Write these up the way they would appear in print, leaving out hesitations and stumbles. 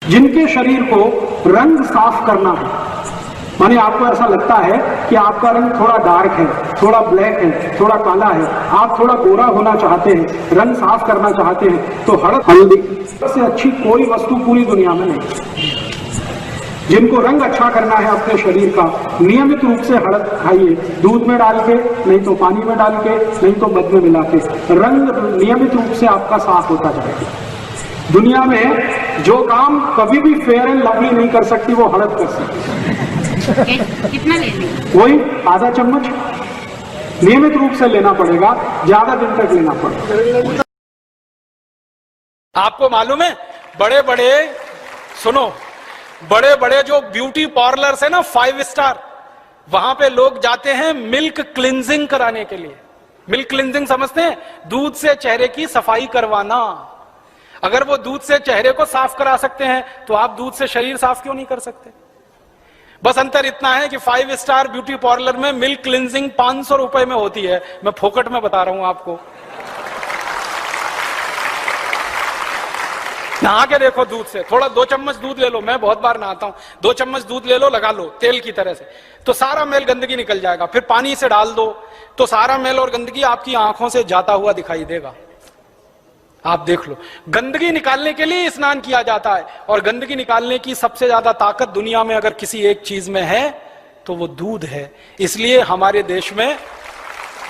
जिनके शरीर को रंग साफ करना है, माने आपको ऐसा लगता है कि आपका रंग थोड़ा डार्क है, थोड़ा ब्लैक है, थोड़ा काला है, आप थोड़ा गोरा होना चाहते हैं, रंग साफ करना चाहते हैं, तो हल्दी से अच्छी कोई वस्तु पूरी दुनिया में नहीं। जिनको रंग अच्छा करना है अपने शरीर का, नियमित रूप से हळद खाइए, दूध में डाल के, नहीं तो पानी में डाल के, नहीं तो मध में मिला के। रंग नियमित रूप से आपका साफ होता जाएगा। दुनिया में जो काम कभी भी फेयर एंड लवली नहीं कर सकती, वो हळद कर सकती। कितना लेना? वही आधा चम्मच नियमित रूप से लेना पड़ेगा, ज्यादा दिन तक लेना पड़ेगा। आपको मालूम है, बड़े बड़े सुनो, बड़े बड़े जो ब्यूटी पार्लर्स है ना, 5 स्टार, वहां पे लोग जाते हैं मिल्क क्लिनजिंग कराने के लिए। मिल्क क्लिनजिंग समझते हैं? दूध से चेहरे की सफाई करवाना। अगर वो दूध से चेहरे को साफ करा सकते हैं, तो आप दूध से शरीर साफ क्यों नहीं कर सकते? बस अंतर इतना है कि 5 स्टार ब्यूटी पार्लर में मिल्क क्लिनजिंग 500 रुपए में होती है। मैं फोकट में बता रहा हूं आपको। नहा के देखो दूध से, थोड़ा 2 चम्मच दूध ले लो, मैं बहुत बार नहाता हूं, 2 चम्मच दूध ले लो, लगा लो तेल की तरह से, तो सारा मैल गंदगी निकल जाएगा। फिर पानी से डाल दो, तो सारा मैल और गंदगी आपकी आंखों से जाता हुआ दिखाई देगा। आप देख लो, गंदगी निकालने के लिए स्नान किया जाता है, और गंदगी निकालने की सबसे ज्यादा ताकत दुनिया में अगर किसी एक चीज में है तो वो दूध है। इसलिए हमारे देश में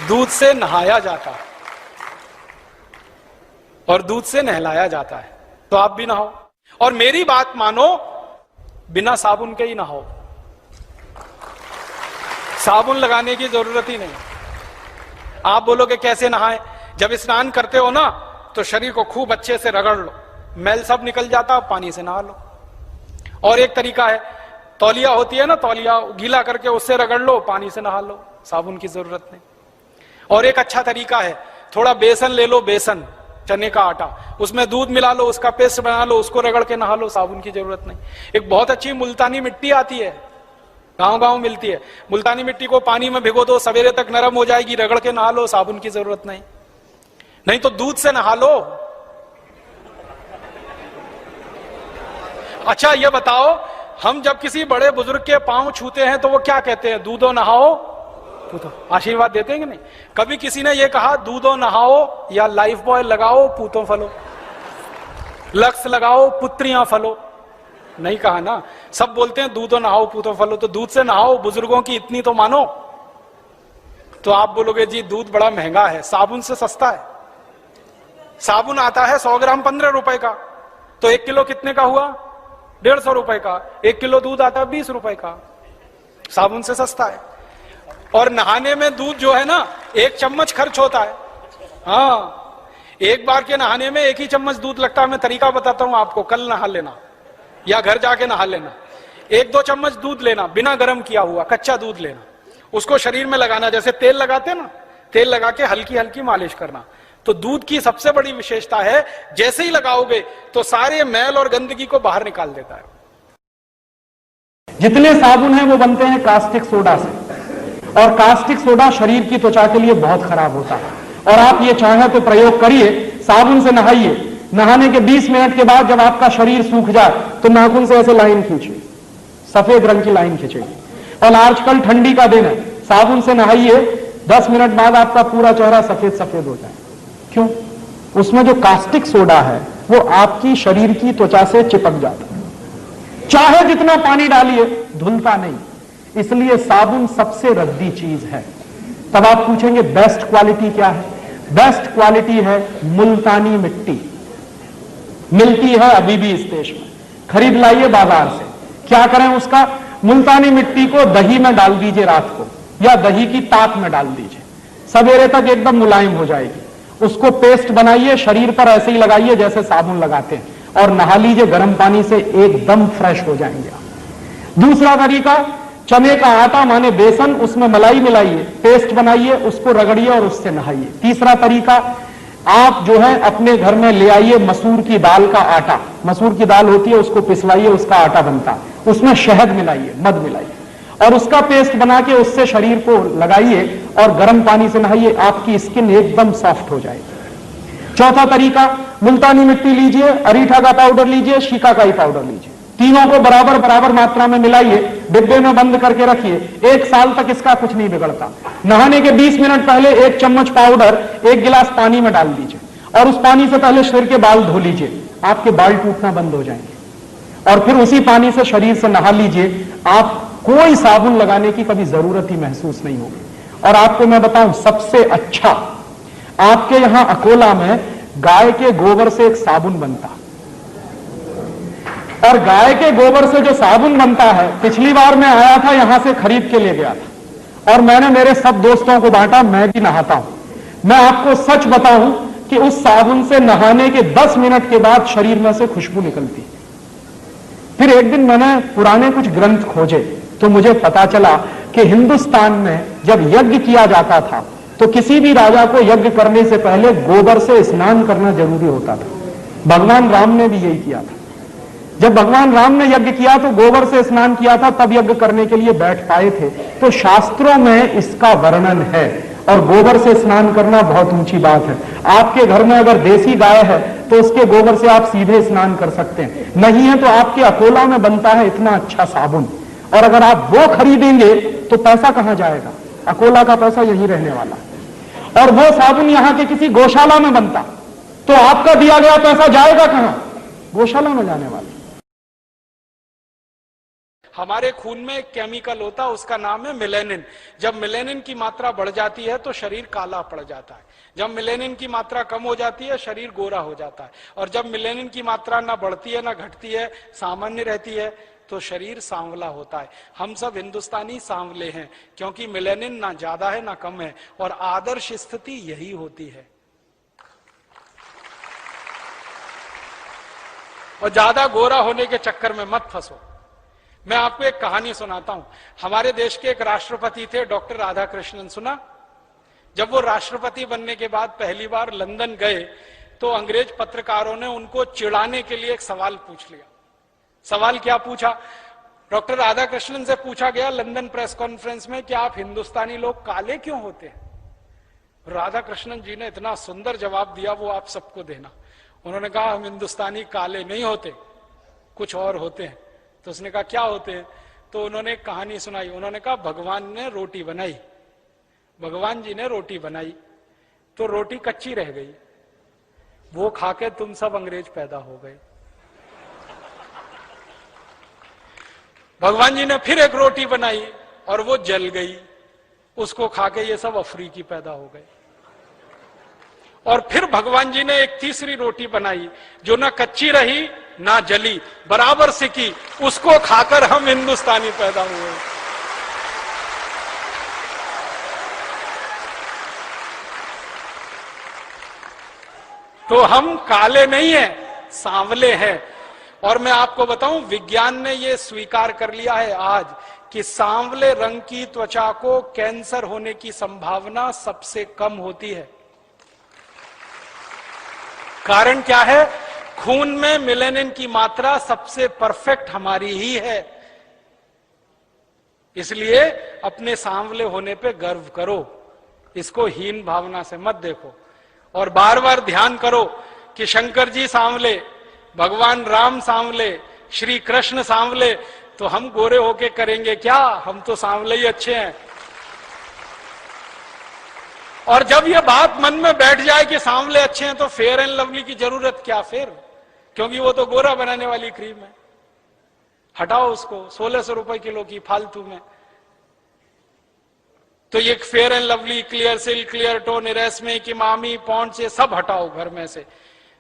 दूध से नहाया जाता है और दूध से नहलाया जाता है। तो आप भी नहाओ, और मेरी बात मानो, बिना साबुन के ही नहाओ, साबुन लगाने की जरूरत ही नहीं। आप बोलोगे कैसे नहाए? जब स्नान करते हो ना, तो शरीर को खूब अच्छे से रगड़ लो, मैल सब निकल जाता, पानी से नहा लो। और एक तरीका है, तौलिया होती है ना, तौलिया गीला करके उससे रगड़ लो, पानी से नहा लो, साबुन की जरूरत नहीं। और एक अच्छा तरीका है, थोड़ा बेसन ले लो, बेसन, चने का आटा, उसमें दूध मिला लो, उसका पेस्ट बना लो, उसको रगड़ के नहा लो, साबुन की जरूरत नहीं। एक बहुत अच्छी मुल्तानी मिट्टी आती है, गांव गांव मिलती है, मुल्तानी मिट्टी को पानी में भिगो दो, सवेरे तक नरम हो जाएगी, रगड़ के नहा लो, साबुन की जरूरत नहीं। नहीं तो दूध से नहा लो। अच्छा ये बताओ, हम जब किसी बड़े बुजुर्ग के पांव छूते हैं तो वो क्या कहते हैं? दूधो नहाओ पूतो, आशीर्वाद देते हैं कि नहीं? कभी किसी ने ये कहा दूधो नहाओ या लाइफ बॉय लगाओ पूतो फलो, लक्स लगाओ पुत्रियां फलो? नहीं कहा ना। सब बोलते हैं दूधो नहाओ पूतो फलो, तो दूध से नहाओ, बुजुर्गों की इतनी तो मानो। तो आप बोलोगे जी दूध बड़ा महंगा है, साबुन से सस्ता है। साबुन आता है 100 ग्राम 15 रुपए का, तो 1 किलो कितने का हुआ? 150 रुपए का। 1 किलो दूध आता है 20 रुपए का, साबुन से सस्ता है। और नहाने में दूध जो है ना, 1 चम्मच खर्च होता है। हाँ, एक बार के नहाने में 1 ही चम्मच दूध लगता है। मैं तरीका बताता हूं आपको, कल नहा लेना या घर जाके नहा लेना। 1-2 चम्मच दूध लेना, बिना गर्म किया हुआ कच्चा दूध लेना, उसको शरीर में लगाना, जैसे तेल लगाते ना, तेल लगा के हल्की हल्की मालिश करना। तो दूध की सबसे बड़ी विशेषता है, जैसे ही लगाओगे तो सारे मैल और गंदगी को बाहर निकाल देता है। जितने साबुन हैं वो बनते हैं कास्टिक सोडा से, और कास्टिक सोडा शरीर की त्वचा के लिए बहुत खराब होता है। और आप ये चाहें तो प्रयोग करिए, साबुन से नहाइए, नहाने के 20 मिनट के बाद जब आपका शरीर सूख जाए तो नाखून से ऐसे लाइन खींचिए, सफेद रंग की लाइन खींचेगी। और आजकल ठंडी का दिन है, साबुन से नहाइए, 10 मिनट बाद आपका पूरा चेहरा सफेद सफेद हो जाए। क्यों? उसमें जो कास्टिक सोडा है वो आपकी शरीर की त्वचा से चिपक जाता है, चाहे जितना पानी डालिए धुलता नहीं। इसलिए साबुन सबसे रद्दी चीज है। तब आप पूछेंगे बेस्ट क्वालिटी क्या है? बेस्ट क्वालिटी है मुल्तानी मिट्टी, मिलती है अभी भी इस देश में, खरीद लाइए बाजार से। क्या करें उसका? मुल्तानी मिट्टी को दही में डाल दीजिए रात को, या दही की ताक में डाल दीजिए, सवेरे तक एकदम मुलायम हो जाएगी। उसको पेस्ट बनाइए, शरीर पर ऐसे ही लगाइए जैसे साबुन लगाते हैं, और नहा लीजिए गर्म पानी से, एकदम फ्रेश हो जाएंगे आप। दूसरा तरीका, चने का आटा माने बेसन, उसमें मलाई मिलाइए, पेस्ट बनाइए, उसको रगड़िए और उससे नहाइए। तीसरा तरीका, आप जो है अपने घर में ले आइए मसूर की दाल का आटा, मसूर की दाल होती है, उसको पिसवाइए, उसका आटा बनता है, उसमें शहद मिलाइए, मध मिलाइए, और उसका पेस्ट बना के उससे शरीर को लगाइए और गर्म पानी से नहाइए, आपकी स्किन एकदम सॉफ्ट हो जाएगी। चौथा तरीका, मुल्तानी मिट्टी लीजिए, अरीठा का पाउडर लीजिए, शिकाकाई पाउडर लीजिए, तीनों को बराबर बराबर मात्रा में मिलाइए, डिब्बे में बंद करके रखिए। 1 साल तक इसका कुछ नहीं बिगड़ता। नहाने के 20 मिनट पहले 1 चम्मच पाउडर 1 गिलास पानी में डाल दीजिए और उस पानी से पहले शरीर के बाल धो लीजिए। आपके बाल टूटना बंद हो जाएंगे और फिर उसी पानी से शरीर से नहा लीजिए। आप कोई साबुन लगाने की कभी जरूरत ही महसूस नहीं होगी। और आपको मैं बताऊं, सबसे अच्छा आपके यहां अकोला में गाय के गोबर से एक साबुन बनता, और गाय के गोबर से जो साबुन बनता है, पिछली बार मैं आया था यहां से खरीद के ले गया था और मैंने मेरे सब दोस्तों को बांटा। मैं भी नहाता हूं। मैं आपको सच बताऊं कि उस साबुन से नहाने के 10 मिनट के बाद शरीर में से खुशबू निकलती। फिर एक दिन मैंने पुराने कुछ ग्रंथ खोजे तो मुझे पता चला कि हिंदुस्तान में जब यज्ञ किया जाता था तो किसी भी राजा को यज्ञ करने से पहले गोबर से स्नान करना जरूरी होता था। भगवान राम ने भी यही किया था। जब भगवान राम ने यज्ञ किया तो गोबर से स्नान किया था, तब यज्ञ करने के लिए बैठ पाए थे। तो शास्त्रों में इसका वर्णन है और गोबर से स्नान करना बहुत ऊंची बात है। आपके घर में अगर देसी गाय है तो उसके गोबर से आप सीधे स्नान कर सकते हैं। नहीं है तो आपके अकोला में बनता है इतना अच्छा साबुन, और अगर आप वो खरीदेंगे तो पैसा कहां जाएगा? अकोला का पैसा यहीं रहने वाला। और वो साबुन यहां के किसी गौशाला में बनता तो आपका दिया गया पैसा जाएगा कहां? गौशाला में जाने वाला। हमारे खून में एक केमिकल होता है, उसका नाम है मेलेनिन। जब मेलेनिन की मात्रा बढ़ जाती है तो शरीर काला पड़ जाता है। जब मेलेनिन की मात्रा कम हो जाती है शरीर गोरा हो जाता है। और जब मेलेनिन की मात्रा ना बढ़ती है ना घटती है, सामान्य रहती है, तो शरीर सांवला होता है। हम सब हिंदुस्तानी सांवले हैं क्योंकि मेलेनिन ना ज्यादा है ना कम है, और आदर्श स्थिति यही होती है। और ज्यादा गोरा होने के चक्कर में मत फंसो। मैं आपको एक कहानी सुनाता हूं। हमारे देश के एक राष्ट्रपति थे, डॉक्टर राधाकृष्णन। सुना? जब वो राष्ट्रपति बनने के बाद पहली बार लंदन गए तो अंग्रेज पत्रकारों ने उनको चिढ़ाने के लिए एक सवाल पूछ लिया। सवाल क्या पूछा? डॉक्टर राधाकृष्णन से पूछा गया लंदन प्रेस कॉन्फ्रेंस में कि आप हिंदुस्तानी लोग काले क्यों होते हैं? राधाकृष्णन जी ने इतना सुंदर जवाब दिया, वो आप सबको देना। उन्होंने कहा हम हिंदुस्तानी काले नहीं होते, कुछ और होते हैं। तो उसने कहा क्या होते हैं? तो उन्होंने एक कहानी सुनाई। उन्होंने कहा भगवान ने रोटी बनाई, भगवान जी ने रोटी बनाई तो रोटी कच्ची रह गई, वो खाके तुम सब अंग्रेज पैदा हो गए। भगवान जी ने फिर एक रोटी बनाई और वो जल गई, उसको खाके ये सब अफ्रीकी पैदा हो गए। और फिर भगवान जी ने एक तीसरी रोटी बनाई जो ना कच्ची रही ना जली, बराबर सिकी, उसको खाकर हम हिंदुस्तानी पैदा हुए। तो हम काले नहीं हैं, सांवले हैं। और मैं आपको बताऊं, विज्ञान ने यह स्वीकार कर लिया है आज कि सांवले रंग की त्वचा को कैंसर होने की संभावना सबसे कम होती है। कारण क्या है? खून में मेलेनिन की मात्रा सबसे परफेक्ट हमारी ही है। इसलिए अपने सांवले होने पे गर्व करो, इसको हीन भावना से मत देखो। और बार बार ध्यान करो कि शंकर जी सांवले, भगवान राम सांवले, श्री कृष्ण सांवले, तो हम गोरे होके करेंगे क्या? हम तो सांवले ही अच्छे हैं। और जब यह बात मन में बैठ जाए कि सांवले अच्छे हैं तो फेयर एंड लवली की जरूरत क्या फिर? क्योंकि वो तो गोरा बनाने वाली क्रीम है। हटाओ उसको, 1600 रुपए किलो की फालतू में। तो ये Fair and Lovely, Clear Silk, Clear Tone, इरेस्मे, किमामी, पॉन्ड्स, ये सब हटाओ घर में से।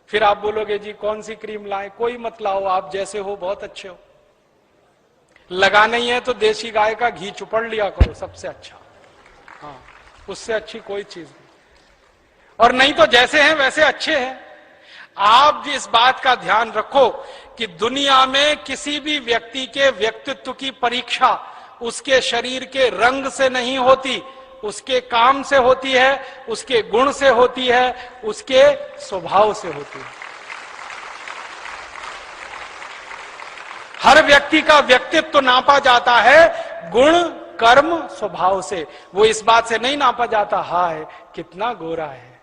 फिर आप बोलोगे जी कौन सी क्रीम लाएं? कोई मत लाओ, आप जैसे हो बहुत अच्छे हो। लगा नहीं है तो देसी गाय का घी चुपड़ लिया करो, सबसे अच्छा। हाँ, उससे अच्छी कोई चीज नहीं। और नहीं तो जैसे हैं वैसे अच्छे हैं। आप भी इस बात का ध्यान रखो कि दुनिया में किसी भी व्यक्ति के व्यक्तित्व की परीक्षा उसके शरीर के रंग से नहीं होती, उसके काम से होती है, उसके गुण से होती है, उसके स्वभाव से होती है। हर व्यक्ति का व्यक्तित्व नापा जाता है गुण, कर्म, स्वभाव से। वो इस बात से नहीं नापा जाता हाय कितना गोरा है,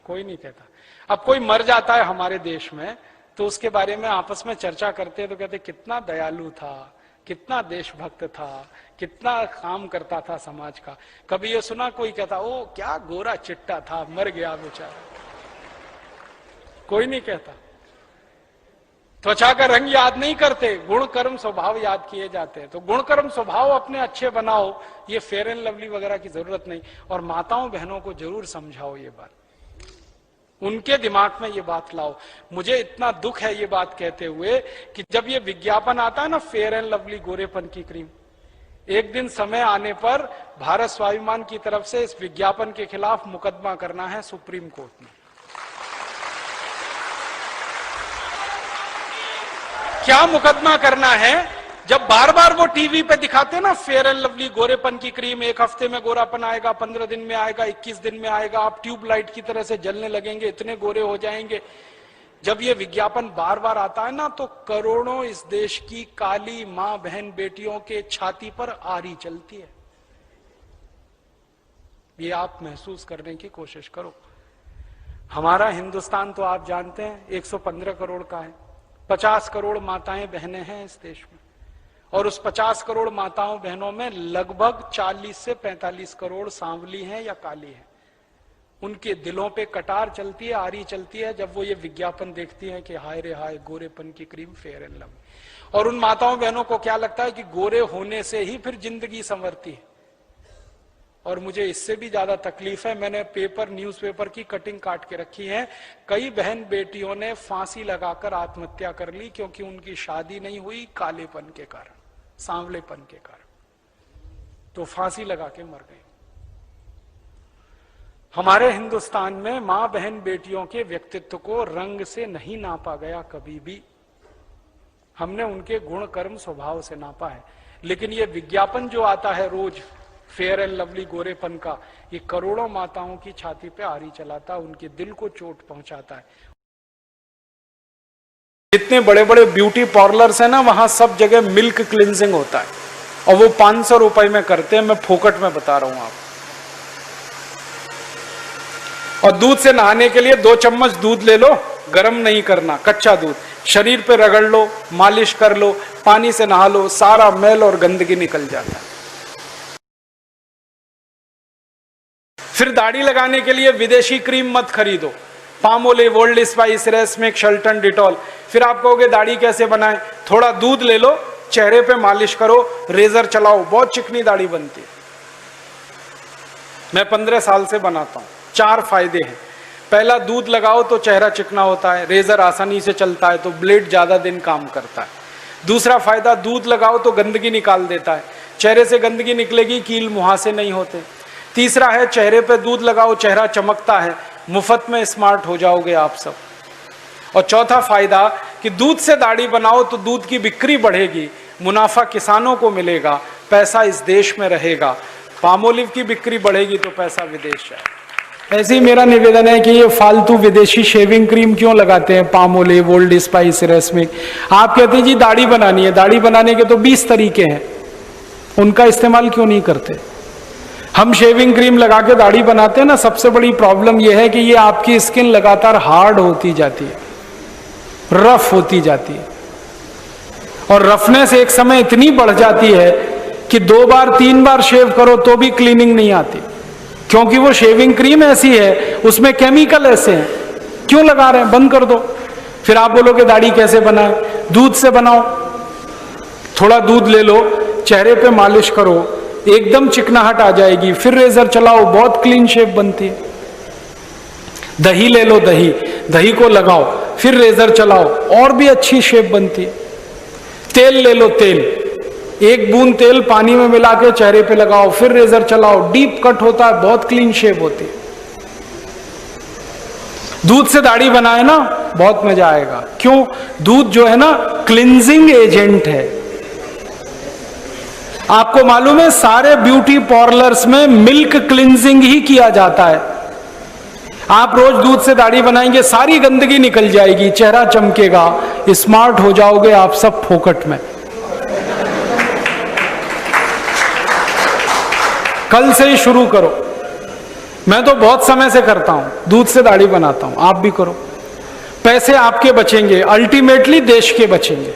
कोई नहीं कहता। अब कोई मर जाता है हमारे देश में तो उसके बारे में आपस में चर्चा करते हैं तो कहते कितना दयालु था, कितना देशभक्त था, कितना काम करता था समाज का। कभी ये सुना कोई कहता ओ क्या गोरा चिट्टा था, मर गया बेचारा? कोई नहीं कहता। त्वचा का रंग याद नहीं करते, गुण कर्म स्वभाव याद किए जाते हैं। तो गुण कर्म स्वभाव अपने अच्छे बनाओ, ये फेयर एंड लवली वगैरह की जरूरत नहीं। और माताओं बहनों को जरूर समझाओ ये बात, उनके दिमाग में ये बात लाओ। मुझे इतना दुख है ये बात कहते हुए कि जब ये विज्ञापन आता है ना फेयर एंड लवली गोरेपन की क्रीम, एक दिन समय आने पर भारत स्वाभिमान की तरफ से इस विज्ञापन के खिलाफ मुकदमा करना है सुप्रीम कोर्ट में। क्या मुकदमा करना है? जब बार बार वो टीवी पे दिखाते ना फेयर एंड लवली गोरेपन की क्रीम, 1 हफ्ते में गोरापन आएगा, 15 दिन में आएगा, 21 दिन में आएगा, आप ट्यूबलाइट की तरह से जलने लगेंगे, इतने गोरे हो जाएंगे। जब ये विज्ञापन बार बार आता है ना तो करोड़ों इस देश की काली मां बहन बेटियों के छाती पर आरी चलती है। ये आप महसूस करने की कोशिश करो। हमारा हिंदुस्तान तो आप जानते हैं 115 करोड़ का है, 50 करोड़ माताएं बहनें हैं इस देश में, और उस 50 करोड़ माताओं बहनों में लगभग 40 से 45 करोड़ सांवली हैं या काली हैं। उनके दिलों पे कटार चलती है, आरी चलती है जब वो ये विज्ञापन देखती हैं कि हाय रे हाय गोरेपन की क्रीम फेयर एंड लवली। और उन माताओं बहनों को क्या लगता है कि गोरे होने से ही फिर जिंदगी संवरती है। और मुझे इससे भी ज्यादा तकलीफ है, मैंने न्यूज़पेपर की कटिंग काट के रखी है। कई बहन बेटियों ने फांसी लगाकर आत्महत्या कर ली क्योंकि उनकी शादी नहीं हुई कालेपन के कारण, सांवलेपन के कारण, तो फांसी लगा के मर गई। हमारे हिंदुस्तान में मां बहन बेटियों के व्यक्तित्व को रंग से नहीं नापा गया कभी भी, हमने उनके गुण कर्म स्वभाव से नापा है। लेकिन ये विज्ञापन जो आता है रोज फेयर एंड लवली गोरेपन का, ये करोड़ों माताओं की छाती पे आरी चलाता है, उनके दिल को चोट पहुंचाता है। जितने बड़े बड़े ब्यूटी पार्लर्स हैं ना, वहां सब जगह मिल्क क्लिनजिंग होता है और वो 500 रुपए में करते हैं। मैं फोकट में बता रहा हूं आप। और दूध से नहाने के लिए 2 चम्मच दूध ले लो, गर्म नहीं करना, कच्चा दूध, शरीर पे रगड़ लो, मालिश कर लो, पानी से नहा लो, सारा मैल और गंदगी निकल जाता है। फिर दाढ़ी लगाने के लिए विदेशी क्रीम मत खरीदो, पामोलिव, ओल्ड स्पाइस, रेसमेक, शेल्टन, डिटॉल। फिर आप कहोगे दाढ़ी कैसे बनाएं? थोड़ा दूध ले लो, चेहरे पे मालिश करो, रेजर चलाओ, बहुत चिकनी दाढ़ी बनती है। मैं 15 साल से बनाता हूं। 4 फायदे हैं। पहला, दूध लगाओ तो चेहरा चिकना होता है, रेजर आसानी से चलता है तो ब्लेड ज्यादा दिन काम करता है। दूसरा फायदा, दूध लगाओ तो गंदगी निकाल देता है, चेहरे से गंदगी निकलेगी, कील मुहासे नहीं होते। तीसरा है, चेहरे पे दूध लगाओ, चेहरा चमकता है, मुफ्त में स्मार्ट हो जाओगे आप सब। और चौथा फायदा कि दूध से दाढ़ी बनाओ तो दूध की बिक्री बढ़ेगी, मुनाफा किसानों को मिलेगा, पैसा इस देश में रहेगा। पामोलिव की बिक्री बढ़ेगी तो पैसा विदेश जाएगा। ऐसे ही मेरा निवेदन है कि ये फालतू विदेशी शेविंग क्रीम क्यों लगाते हैं, पामोलिव, ओल्ड स्पाइस, रेसमिक। आप कहते हैं जी दाढ़ी बनानी है, दाढ़ी बनाने के तो 20 तरीके हैं, उनका इस्तेमाल क्यों नहीं करते? हम शेविंग क्रीम लगा के दाढ़ी बनाते हैं ना, सबसे बड़ी प्रॉब्लम यह है कि ये आपकी स्किन लगातार हार्ड होती जाती है, रफ होती जाती है, और रफनेस एक समय इतनी बढ़ जाती है कि 2 बार 3 बार शेव करो तो भी क्लीनिंग नहीं आती, क्योंकि वो शेविंग क्रीम ऐसी है, उसमें केमिकल ऐसे हैं। क्यों लगा रहे हैं? बंद कर दो। फिर आप बोलोगे दाढ़ी कैसे बनाए? दूध से बनाओ। थोड़ा दूध ले लो, चेहरे पे मालिश करो, एकदम चिकनाहट आ जाएगी, फिर रेजर चलाओ, बहुत क्लीन शेप बनती है। दही ले लो, दही को लगाओ, फिर रेजर चलाओ, और भी अच्छी शेप बनती है। तेल ले लो, तेल, 1 बूंद तेल पानी में मिला के चेहरे पे लगाओ, फिर रेजर चलाओ, डीप कट होता है, बहुत क्लीन शेप होती है। दूध से दाढ़ी बनाए ना, बहुत मजा आएगा। क्यों? दूध जो है ना क्लिंजिंग एजेंट है। आपको मालूम है सारे ब्यूटी पार्लर्स में मिल्क क्लिंजिंग ही किया जाता है। आप रोज दूध से दाढ़ी बनाएंगे, सारी गंदगी निकल जाएगी, चेहरा चमकेगा, स्मार्ट हो जाओगे आप सब फोकट में। कल से ही शुरू करो। मैं तो बहुत समय से करता हूं, दूध से दाढ़ी बनाता हूं, आप भी करो। पैसे आपके बचेंगे, अल्टीमेटली देश के बचेंगे।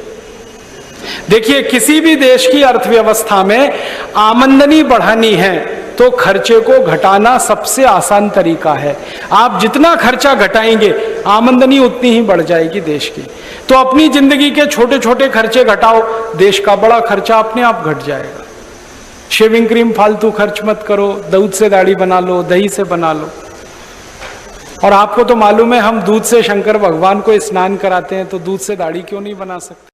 देखिए, किसी भी देश की अर्थव्यवस्था में आमदनी बढ़ानी है तो खर्चे को घटाना सबसे आसान तरीका है। आप जितना खर्चा घटाएंगे आमदनी उतनी ही बढ़ जाएगी देश की। तो अपनी जिंदगी के छोटे छोटे खर्चे घटाओ, देश का बड़ा खर्चा अपने आप घट जाएगा। शेविंग क्रीम फालतू खर्च मत करो, दूध से दाढ़ी बना लो, दही से बना लो। और आपको तो मालूम है, हम दूध से शंकर भगवान को स्नान कराते हैं, तो दूध से दाढ़ी क्यों नहीं बना सकते।